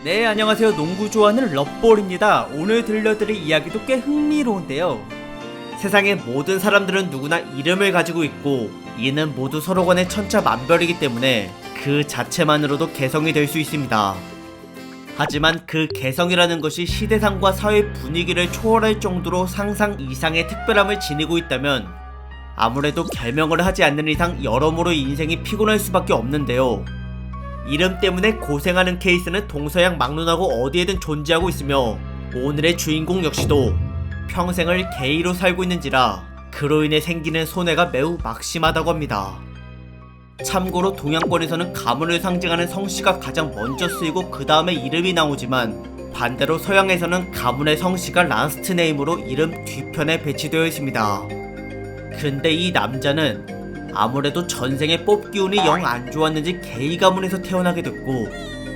네, 안녕하세요. 농구 좋아하는 럿볼입니다. 오늘 들려드릴 이야기도 꽤 흥미로운데요. 세상의 모든 사람들은 누구나 이름을 가지고 있고 이는 모두 서로 간의 천차만별이기 때문에 그 자체만으로도 개성이 될 수 있습니다. 하지만 그 개성이라는 것이 시대상과 사회 분위기를 초월할 정도로 상상 이상의 특별함을 지니고 있다면 아무래도 개명을 하지 않는 이상 여러모로 인생이 피곤할 수밖에 없는데요. 이름 때문에 고생하는 케이스는 동서양 막론하고 어디에든 존재하고 있으며 오늘의 주인공 역시도 평생을 게이로 살고 있는지라 그로 인해 생기는 손해가 매우 막심하다고 합니다. 참고로 동양권에서는 가문을 상징하는 성씨가 가장 먼저 쓰이고 그 다음에 이름이 나오지만 반대로 서양에서는 가문의 성씨가 라스트 네임으로 이름 뒤편에 배치되어 있습니다. 근데 이 남자는 아무래도 전생에 뽑기운이 영 안 좋았는지 게이 가문에서 태어나게 됐고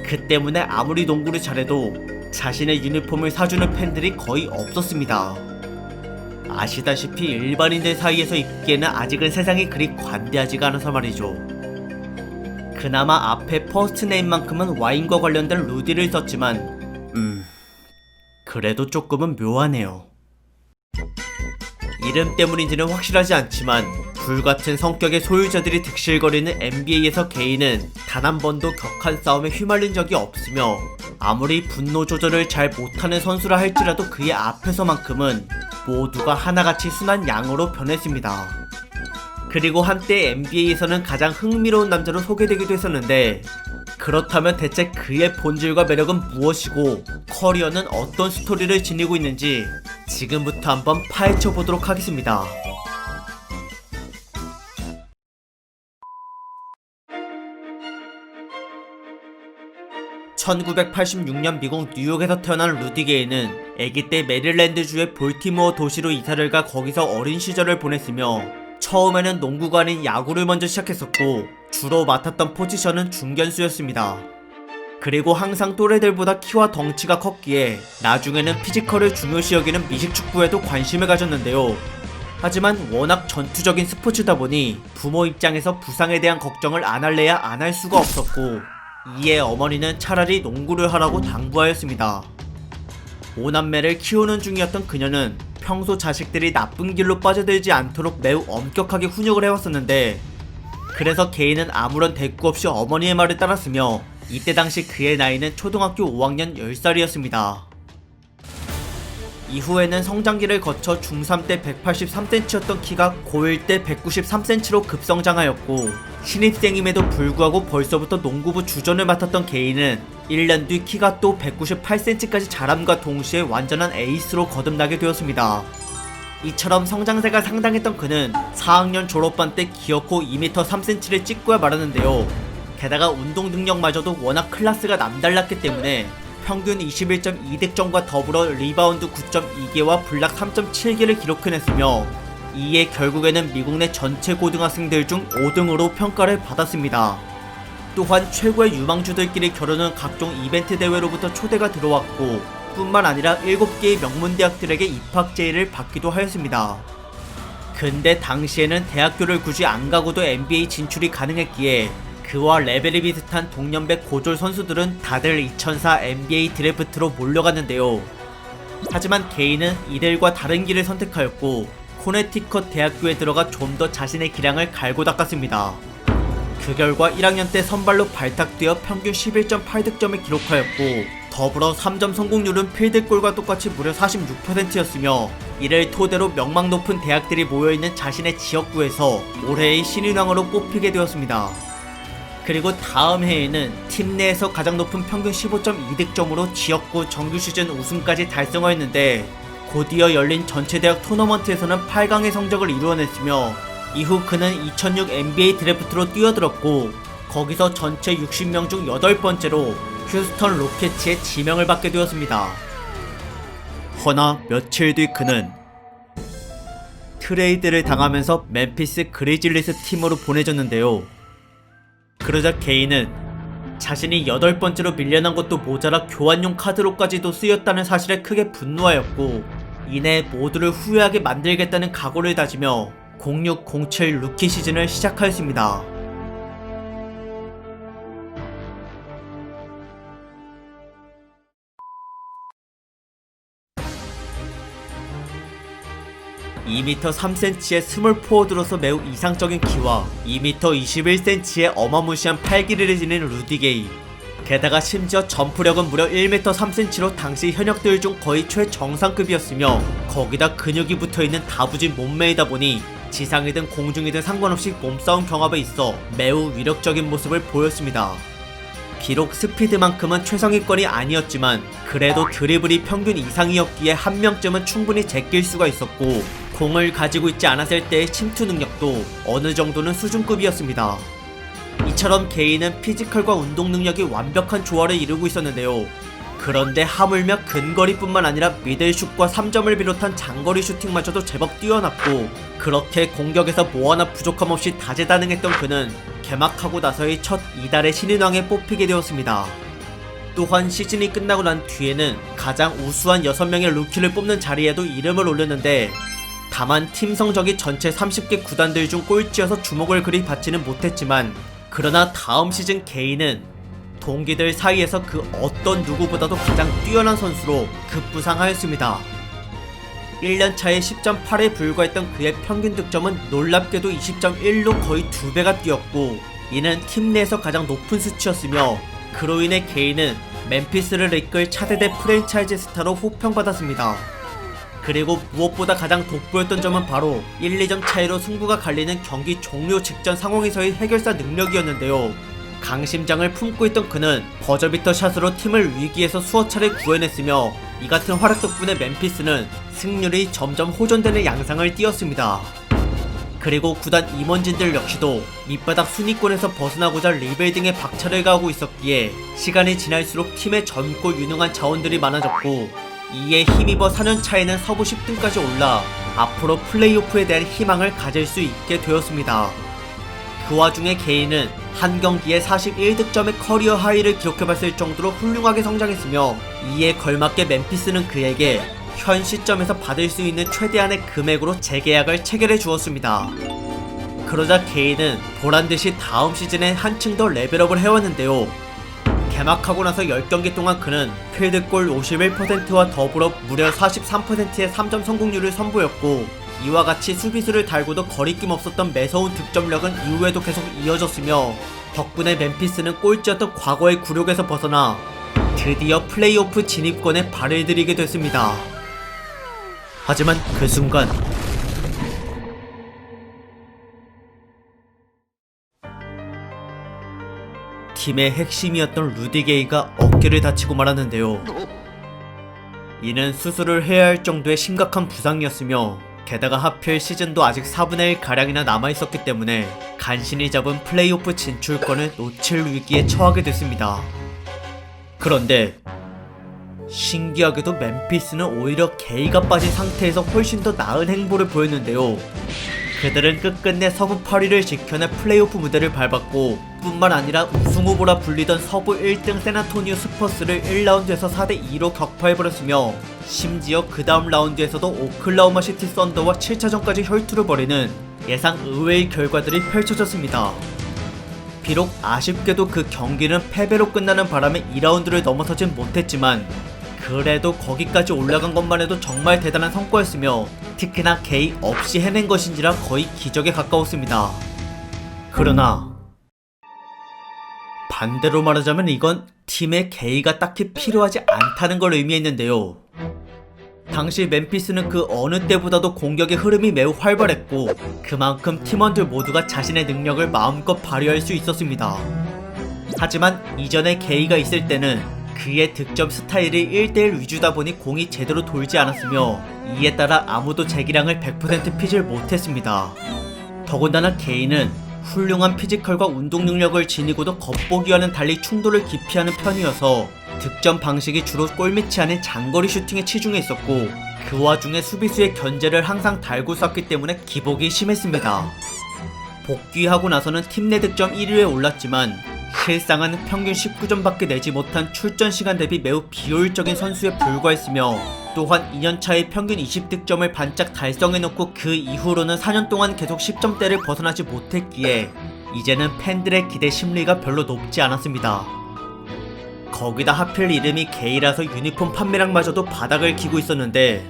그 때문에 아무리 농구를 잘해도 자신의 유니폼을 사주는 팬들이 거의 없었습니다. 아시다시피 일반인들 사이에서 입기에는 아직은 세상이 그리 관대하지가 않아서 말이죠. 그나마 앞에 퍼스트 네임만큼은 와인과 관련된 루디를 썼지만 그래도 조금은 묘하네요. 이름 때문인지는 확실하지 않지만 불같은 성격의 소유자들이 득실거리는 NBA에서 게이는 단 한 번도 격한 싸움에 휘말린 적이 없으며 아무리 분노 조절을 잘 못하는 선수라 할지라도 그의 앞에서만큼은 모두가 하나같이 순한 양으로 변했습니다. 그리고 한때 NBA에서는 가장 흥미로운 남자로 소개되기도 했었는데 그렇다면 대체 그의 본질과 매력은 무엇이고 커리어는 어떤 스토리를 지니고 있는지 지금부터 한번 파헤쳐 보도록 하겠습니다. (1986년) 미국 뉴욕에서 태어난 루디 게이는 아기 때 메릴랜드주의 볼티모어 도시로 이사를 가 거기서 어린 시절을 보냈으며 처음에는 농구가 아닌 야구를 먼저 시작했었고 주로 맡았던 포지션은 중견수였습니다. 그리고 항상 또래들보다 키와 덩치가 컸기에 나중에는 피지컬을 중요시 여기는 미식축구에도 관심을 가졌는데요. 하지만 워낙 전투적인 스포츠다 보니 부모 입장에서 부상에 대한 걱정을 안 할래야 안 할 수가 없었고 이에 어머니는 차라리 농구를 하라고 당부하였습니다. 5남매를 키우는 중이었던 그녀는 평소 자식들이 나쁜 길로 빠져들지 않도록 매우 엄격하게 훈육을 해왔었는데 그래서 게이는 아무런 대꾸 없이 어머니의 말을 따랐으며 이때 당시 그의 나이는 초등학교 5학년 10살이었습니다. 이후에는 성장기를 거쳐 중3 때 183cm였던 키가 고1 때 193cm로 급성장하였고 신입생임에도 불구하고 벌써부터 농구부 주전을 맡았던 게이는 1년 뒤 키가 또 198cm까지 자람과 동시에 완전한 에이스로 거듭나게 되었습니다. 이처럼 성장세가 상당했던 그는 4학년 졸업반 때 기어코 2m 3cm를 찍고야 말았는데요. 게다가 운동 능력마저도 워낙 클래스가 남달랐기 때문에 평균 21.2득점과 더불어 리바운드 9.2개와 블락 3.7개를 기록해냈으며 이에 결국에는 미국 내 전체 고등학생들 중 5등으로 평가를 받았습니다. 또한 최고의 유망주들끼리 겨루는 각종 이벤트 대회로부터 초대가 들어왔고 뿐만 아니라 7개의 명문대학들에게 입학 제의를 받기도 하였습니다. 근데 당시에는 대학교를 굳이 안 가고도 NBA 진출이 가능했기에 그와 레벨이 비슷한 동년배 고졸 선수들은 다들 2004 NBA 드래프트로 몰려갔는데요. 하지만 게이는 이들과 다른 길을 선택하였고 코네티컷 대학교에 들어가 좀 더 자신의 기량을 갈고 닦았습니다. 그 결과 1학년 때 선발로 발탁되어 평균 11.8득점을 기록하였고 더불어 3점 성공률은 필드골과 똑같이 무려 46%였으며 이를 토대로 명망 높은 대학들이 모여있는 자신의 지역구에서 올해의 신인왕으로 뽑히게 되었습니다. 그리고 다음 해에는 팀 내에서 가장 높은 평균 15.2득점으로 지역구 정규 시즌 우승까지 달성하였는데 곧이어 열린 전체대학 토너먼트에서는 8강의 성적을 이루어냈으며 이후 그는 2006 NBA 드래프트로 뛰어들었고 거기서 전체 60명 중 8번째로 휴스턴 로켓츠의 지명을 받게 되었습니다. 허나 며칠 뒤 그는 트레이드를 당하면서 멤피스 그리즐리스 팀으로 보내졌는데요. 그러자 게이는 자신이 8번째로 밀려난 것도 모자라 교환용 카드로까지도 쓰였다는 사실에 크게 분노하였고 이내 모두를 후회하게 만들겠다는 각오를 다지며 06-07 루키 시즌을 시작하였습니다. 2m 3cm의 스몰 포워드로서 매우 이상적인 키와 2m 21cm의 어마무시한 팔길이를 지닌 루디 게이. 게다가 심지어 점프력은 무려 1m 3cm로 당시 현역들 중 거의 최정상급이었으며 거기다 근육이 붙어있는 다부진 몸매이다 보니 지상이든 공중이든 상관없이 몸싸움 경합에 있어 매우 위력적인 모습을 보였습니다. 비록 스피드만큼은 최상위권이 아니었지만 그래도 드리블이 평균 이상이었기에 한 명쯤은 충분히 제낄 수가 있었고 공을 가지고 있지 않았을 때의 침투 능력도 어느 정도는 수준급이었습니다. 이처럼 게이는 피지컬과 운동 능력이 완벽한 조화를 이루고 있었는데요. 그런데 하물며 근거리뿐만 아니라 미들슛과 3점을 비롯한 장거리 슈팅마저도 제법 뛰어났고 그렇게 공격에서 뭐 하나 부족함 없이 다재다능했던 그는 개막하고 나서의 첫 이달의 신인왕에 뽑히게 되었습니다. 또한 시즌이 끝나고 난 뒤에는 가장 우수한 6명의 루키를 뽑는 자리에도 이름을 올렸는데 다만 팀 성적이 전체 30개 구단들 중 꼴찌여서 주목을 그리 받지는 못했지만 그러나 다음 시즌 게이는 동기들 사이에서 그 어떤 누구보다도 가장 뛰어난 선수로 급부상하였습니다. 1년차에 10.8에 불과했던 그의 평균 득점은 놀랍게도 20.1로 거의 2배가 뛰었고 이는 팀 내에서 가장 높은 수치였으며 그로 인해 게이는 멤피스를 이끌 차세대 프랜차이즈 스타로 호평받았습니다. 그리고 무엇보다 가장 돋보였던 점은 바로 1, 2점 차이로 승부가 갈리는 경기 종료 직전 상황에서의 해결사 능력이었는데요. 강심장을 품고 있던 그는 버저비터 샷으로 팀을 위기에서 수어 차례 구해냈으며 이 같은 활약 덕분에 멤피스는 승률이 점점 호전되는 양상을 띄었습니다. 그리고 구단 임원진들 역시도 밑바닥 순위권에서 벗어나고자 리빌딩에 박차를 가하고 있었기에 시간이 지날수록 팀에 젊고 유능한 자원들이 많아졌고 이에 힘입어 4년차에는 서부 10등까지 올라 앞으로 플레이오프에 대한 희망을 가질 수 있게 되었습니다. 그 와중에 게이는 한 경기에 41득점의 커리어 하이를 기록해봤을 정도로 훌륭하게 성장했으며 이에 걸맞게 멤피스는 그에게 현 시점에서 받을 수 있는 최대한의 금액으로 재계약을 체결해 주었습니다. 그러자 게이는 보란듯이 다음 시즌에 한층 더 레벨업을 해왔는데요. 개막하고 나서 10경기 동안 그는 필드골 51%와 더불어 무려 43%의 3점 성공률을 선보였고 이와 같이 수비수를 달고도 거리낌 없었던 매서운 득점력은 이후에도 계속 이어졌으며 덕분에 멤피스는 꼴찌였던 과거의 굴욕에서 벗어나 드디어 플레이오프 진입권에 발을 들이게 됐습니다. 하지만 그 순간 팀의 핵심이었던 루디 게이가 어깨를 다치고 말았는데요. 이는 수술을 해야 할 정도의 심각한 부상이었으며 게다가 하필 시즌도 아직 4분의 1가량이나 남아있었기 때문에 간신히 잡은 플레이오프 진출권을 놓칠 위기에 처하게 됐습니다. 그런데 신기하게도 멤피스는 오히려 게이가 빠진 상태에서 훨씬 더 나은 행보를 보였는데요. 그들은 끝끝내 서부 8위를 지켜내 플레이오프 무대를 밟았고 뿐만 아니라 우승후보라 불리던 서부 1등 세나토니오 스퍼스를 1라운드에서 4대2로 격파해버렸으며 심지어 그 다음 라운드에서도 오클라호마 시티 썬더와 7차전까지 혈투를 벌이는 예상 의외의 결과들이 펼쳐졌습니다. 비록 아쉽게도 그 경기는 패배로 끝나는 바람에 2라운드를 넘어서진 못했지만 그래도 거기까지 올라간 것만 해도 정말 대단한 성과였으며 특히나 게이 없이 해낸 것인지라 거의 기적에 가까웠습니다. 그러나 반대로 말하자면 이건 팀에 게이가 딱히 필요하지 않다는 걸 의미했는데요. 당시 멤피스는 그 어느 때보다도 공격의 흐름이 매우 활발했고 그만큼 팀원들 모두가 자신의 능력을 마음껏 발휘할 수 있었습니다. 하지만 이전에 게이가 있을 때는 그의 득점 스타일이 1대1 위주다 보니 공이 제대로 돌지 않았으며 이에 따라 아무도 제기량을 100% 피질 못했습니다. 더군다나 게이는 훌륭한 피지컬과 운동 능력을 지니고도 겉보기와는 달리 충돌을 기피하는 편이어서 득점 방식이 주로 골밑이 아닌 장거리 슈팅에 치중해 있었고 그 와중에 수비수의 견제를 항상 달고 쐈기 때문에 기복이 심했습니다. 복귀하고 나서는 팀 내 득점 1위에 올랐지만 실상은 평균 19점밖에 내지 못한 출전 시간 대비 매우 비효율적인 선수에 불과했으며 또한 2년차에 평균 20득점을 반짝 달성해놓고 그 이후로는 4년 동안 계속 10점대를 벗어나지 못했기에 이제는 팬들의 기대 심리가 별로 높지 않았습니다. 거기다 하필 이름이 게이라서 유니폼 판매량마저도 바닥을 기고 있었는데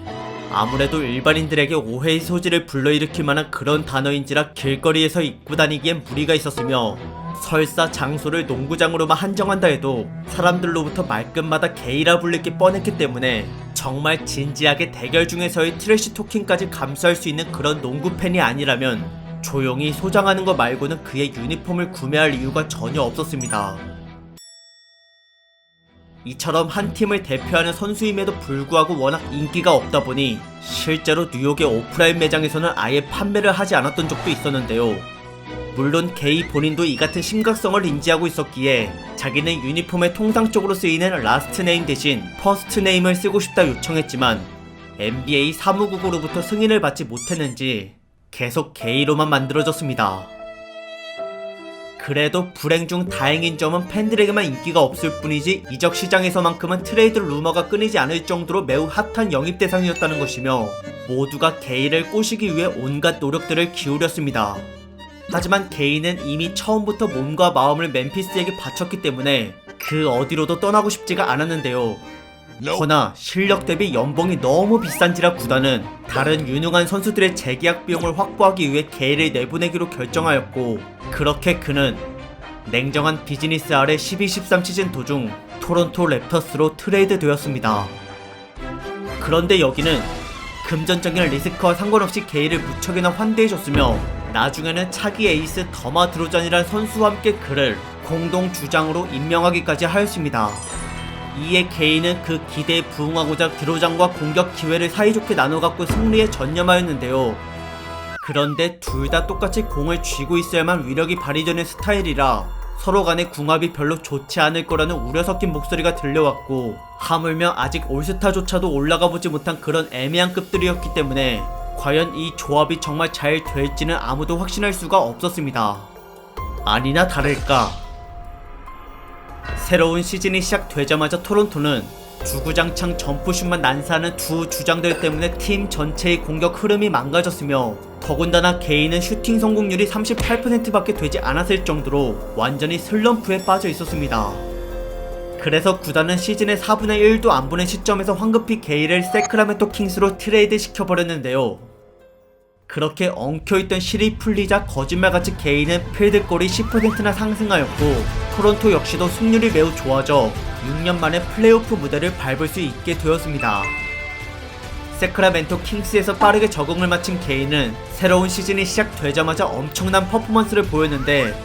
아무래도 일반인들에게 오해의 소지를 불러일으킬 만한 그런 단어인지라 길거리에서 입고 다니기엔 무리가 있었으며, 설사 장소를 농구장으로만 한정한다 해도 사람들로부터 말끝마다 게이라 불릴 게 뻔했기 때문에 정말 진지하게 대결 중에서의 트래시 토킹까지 감수할 수 있는 그런 농구 팬이 아니라면 조용히 소장하는 것 말고는 그의 유니폼을 구매할 이유가 전혀 없었습니다. 이처럼 한 팀을 대표하는 선수임에도 불구하고 워낙 인기가 없다 보니 실제로 뉴욕의 오프라인 매장에서는 아예 판매를 하지 않았던 적도 있었는데요. 물론 게이 본인도 이 같은 심각성을 인지하고 있었기에 자기는 유니폼에 통상적으로 쓰이는 라스트 네임 대신 퍼스트 네임을 쓰고 싶다 요청했지만 NBA 사무국으로부터 승인을 받지 못했는지 계속 게이로만 만들어졌습니다. 그래도 불행 중 다행인 점은 팬들에게만 인기가 없을 뿐이지 이적 시장에서만큼은 트레이드 루머가 끊이지 않을 정도로 매우 핫한 영입 대상이었다는 것이며 모두가 게이를 꼬시기 위해 온갖 노력들을 기울였습니다. 하지만 게이는 이미 처음부터 몸과 마음을 멤피스에게 바쳤기 때문에 그 어디로도 떠나고 싶지가 않았는데요. 허나 실력 대비 연봉이 너무 비싼지라 구단은 다른 유능한 선수들의 재계약 비용을 확보하기 위해 게이를 내보내기로 결정하였고, 그렇게 그는 냉정한 비즈니스 아래 12-13 시즌 도중 토론토 랩터스로 트레이드 되었습니다. 그런데 여기는 금전적인 리스크와 상관없이 게이를 무척이나 환대해줬으며 나중에는 차기 에이스 더마 드로잔이란 선수와 함께 그를 공동 주장으로 임명하기까지 하였습니다. 이에 게이는 그 기대에 부응하고자 드로잔과 공격 기회를 사이좋게 나눠갖고 승리에 전념하였는데요. 그런데 둘 다 똑같이 공을 쥐고 있어야만 위력이 발휘되는 스타일이라 서로 간의 궁합이 별로 좋지 않을 거라는 우려 섞인 목소리가 들려왔고, 하물며 아직 올스타조차도 올라가 보지 못한 그런 애매한 급들이었기 때문에 과연 이 조합이 정말 잘 될지는 아무도 확신할 수가 없었습니다. 아니나 다를까, 새로운 시즌이 시작되자마자 토론토는 주구장창 점프슛만 난사하는 두 주장들 때문에 팀 전체의 공격 흐름이 망가졌으며, 더군다나 게이는 슈팅 성공률이 38%밖에 되지 않았을 정도로 완전히 슬럼프에 빠져 있었습니다. 그래서 구단은 시즌의 4분의 1도 안 보낸 시점에서 황급히 게이를 세크라멘토 킹스로 트레이드 시켜버렸는데요. 그렇게 엉켜있던 실이 풀리자 거짓말같이 게이는 필드골이 10%나 상승하였고, 토론토 역시도 승률이 매우 좋아져 6년 만에 플레이오프 무대를 밟을 수 있게 되었습니다. 세크라멘토 킹스에서 빠르게 적응을 마친 게이는 새로운 시즌이 시작되자마자 엄청난 퍼포먼스를 보였는데,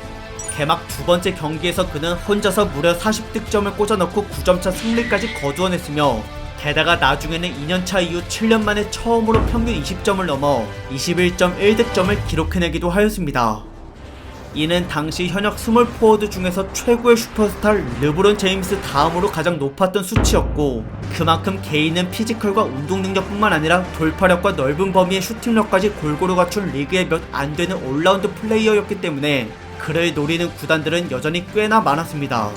개막 두 번째 경기에서 그는 혼자서 무려 40득점을 꽂아넣고 9점차 승리까지 거두어냈으며, 게다가 나중에는 2년차 이후 7년 만에 처음으로 평균 20점을 넘어 21.1득점을 기록해내기도 하였습니다. 이는 당시 현역 스몰 포워드 중에서 최고의 슈퍼스타 르브론 제임스 다음으로 가장 높았던 수치였고, 그만큼 게이는 피지컬과 운동 능력뿐만 아니라 돌파력과 넓은 범위의 슈팅력까지 골고루 갖춘 리그의 몇 안되는 올라운드 플레이어였기 때문에 그를 노리는 구단들은 여전히 꽤나 많았습니다.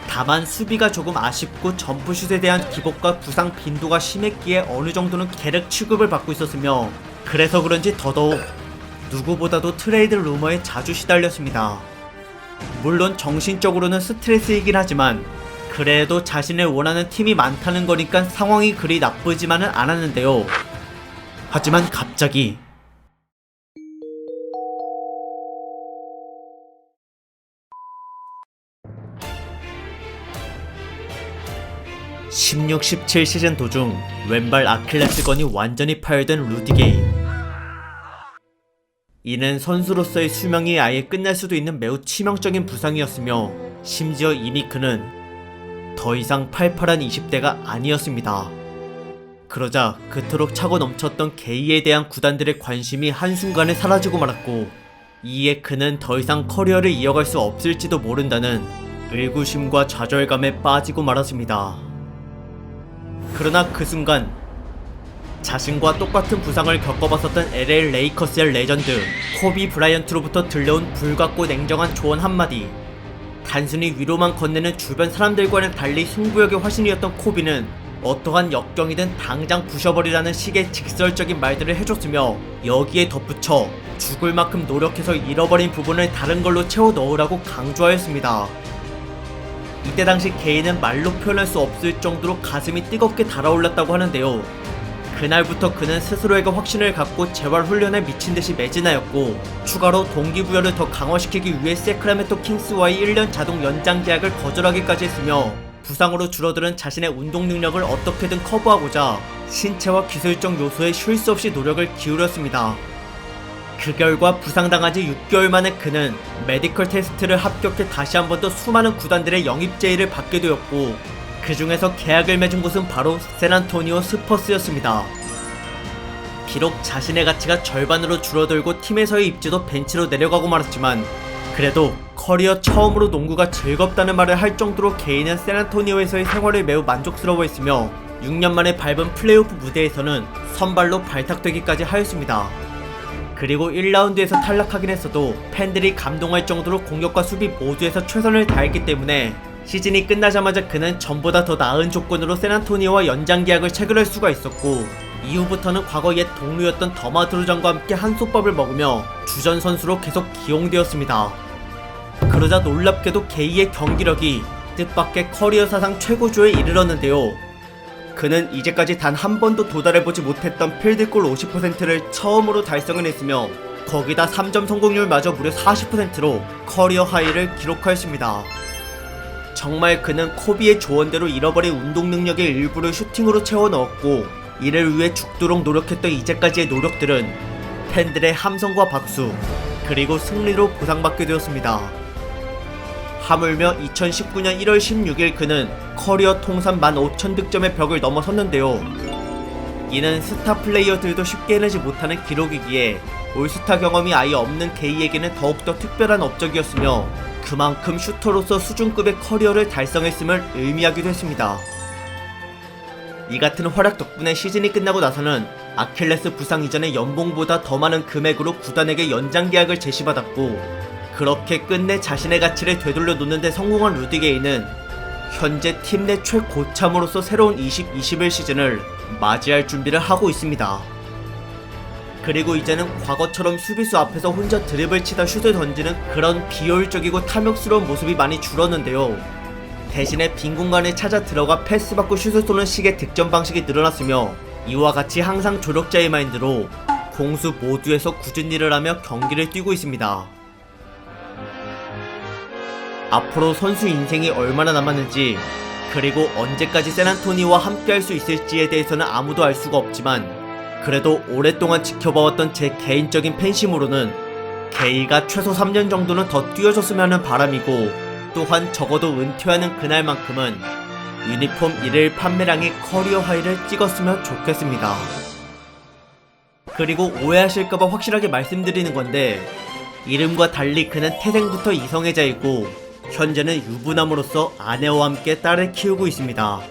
다만 수비가 조금 아쉽고 점프슛에 대한 기복과 부상 빈도가 심했기에 어느 정도는 계륵 취급을 받고 있었으며, 그래서 그런지 더더욱 누구보다도 트레이드 루머에 자주 시달렸습니다. 물론 정신적으로는 스트레스이긴 하지만 그래도 자신을 원하는 팀이 많다는 거니까 상황이 그리 나쁘지만은 않았는데요. 하지만 갑자기 16-17 시즌 도중 왼발 아킬레스건이 완전히 파열된 루디 게이. 이는 선수로서의 수명이 아예 끝날 수도 있는 매우 치명적인 부상이었으며, 심지어 이미 그는 더 이상 팔팔한 20대가 아니었습니다. 그러자 그토록 차고 넘쳤던 게이에 대한 구단들의 관심이 한순간에 사라지고 말았고, 이에 그는 더 이상 커리어를 이어갈 수 없을지도 모른다는 의구심과 좌절감에 빠지고 말았습니다. 그러나 그 순간 자신과 똑같은 부상을 겪어봤었던 LA 레이커스의 레전드 코비 브라이언트로부터 들려온 불같고 냉정한 조언 한마디. 단순히 위로만 건네는 주변 사람들과는 달리 승부욕의 화신이었던 코비는 어떠한 역경이든 당장 부셔버리라는 식의 직설적인 말들을 해줬으며, 여기에 덧붙여 죽을 만큼 노력해서 잃어버린 부분을 다른 걸로 채워 넣으라고 강조하였습니다. 이때 당시 게이는 말로 표현할 수 없을 정도로 가슴이 뜨겁게 달아올랐다고 하는데요. 그날부터 그는 스스로에게 확신을 갖고 재활 훈련에 미친듯이 매진하였고, 추가로 동기부여를 더 강화시키기 위해 세크라멘토 킹스와의 1년 자동 연장 계약을 거절하기까지 했으며, 부상으로 줄어드는 자신의 운동 능력을 어떻게든 커버하고자 신체와 기술적 요소에 쉴 수 없이 노력을 기울였습니다. 그 결과 부상당한 지 6개월 만에 그는 메디컬 테스트를 합격해 다시 한 번 더 수많은 구단들의 영입 제의를 받게 되었고, 그 중에서 계약을 맺은 곳은 바로 샌안토니오 스퍼스였습니다. 비록 자신의 가치가 절반으로 줄어들고 팀에서의 입지도 벤치로 내려가고 말았지만, 그래도 커리어 처음으로 농구가 즐겁다는 말을 할 정도로 개인은 샌안토니오에서의 생활을 매우 만족스러워했으며, 6년 만에 밟은 플레이오프 무대에서는 선발로 발탁되기까지 하였습니다. 그리고 1라운드에서 탈락하긴 했어도 팬들이 감동할 정도로 공격과 수비 모두에서 최선을 다했기 때문에 시즌이 끝나자마자 그는 전보다 더 나은 조건으로 샌안토니오와 연장 계약을 체결할 수가 있었고, 이후부터는 과거 옛 동료였던 더마 드로잔과 함께 한솥밥을 먹으며 주전 선수로 계속 기용되었습니다. 그러자 놀랍게도 게이의 경기력이 뜻밖의 커리어 사상 최고조에 이르렀는데요. 그는 이제까지 단 한 번도 도달해보지 못했던 필드골 50%를 처음으로 달성해냈으며, 거기다 3점 성공률마저 무려 40%로 커리어 하이를 기록하였습니다. 정말 그는 코비의 조언대로 잃어버린 운동 능력의 일부를 슈팅으로 채워 넣었고, 이를 위해 죽도록 노력했던 이제까지의 노력들은 팬들의 함성과 박수, 그리고 승리로 보상받게 되었습니다. 하물며 2019년 1월 16일 그는 커리어 통산 15,000득점의 벽을 넘어섰는데요. 이는 스타 플레이어들도 쉽게 해내지 못하는 기록이기에 올스타 경험이 아예 없는 게이에게는 더욱더 특별한 업적이었으며, 그만큼 슈터로서 수준급의 커리어를 달성했음을 의미하기도 했습니다. 이 같은 활약 덕분에 시즌이 끝나고 나서는 아킬레스 부상 이전에 연봉보다 더 많은 금액으로 구단에게 연장 계약을 제시받았고, 그렇게 끝내 자신의 가치를 되돌려 놓는 데 성공한 루디 게이는 현재 팀 내 최고참으로서 새로운 20-21 시즌을 맞이할 준비를 하고 있습니다. 그리고 이제는 과거처럼 수비수 앞에서 혼자 드립을 치다 슛을 던지는 그런 비효율적이고 탐욕스러운 모습이 많이 줄었는데요. 대신에 빈 공간에 찾아 들어가 패스 받고 슛을 쏘는 식의 득점 방식이 늘어났으며, 이와 같이 항상 조력자의 마인드로 공수 모두에서 굳은 일을 하며 경기를 뛰고 있습니다. 앞으로 선수 인생이 얼마나 남았는지, 그리고 언제까지 샌안토니오와 함께할 수 있을지에 대해서는 아무도 알 수가 없지만, 그래도 오랫동안 지켜봐왔던 제 개인적인 팬심으로는 게이가 최소 3년 정도는 더 뛰어줬으면 하는 바람이고, 또한 적어도 은퇴하는 그날만큼은 유니폼 1일 판매량이 커리어 하이를 찍었으면 좋겠습니다. 그리고 오해하실까봐 확실하게 말씀드리는 건데, 이름과 달리 그는 태생부터 이성애자이고 현재는 유부남으로서 아내와 함께 딸을 키우고 있습니다.